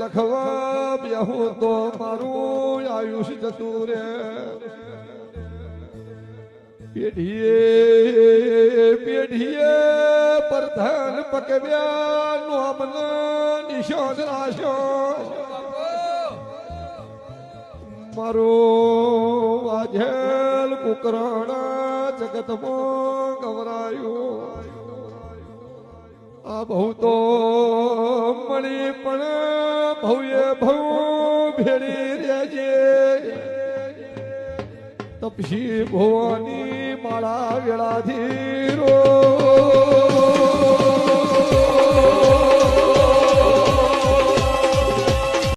નખવા બેહું તો મારું આયુષ જતું રે પેઢીએ પ્રધાન પકવ્યા નોમન નિશાન રાશો મારો વાજેલ કુકરાણા જગતમાં ગવરાયું આ બહુ તો મળી પણ ભવ્ય ભવ ભેળી રેજે તપસી ભવાની માળા વેળાથી રો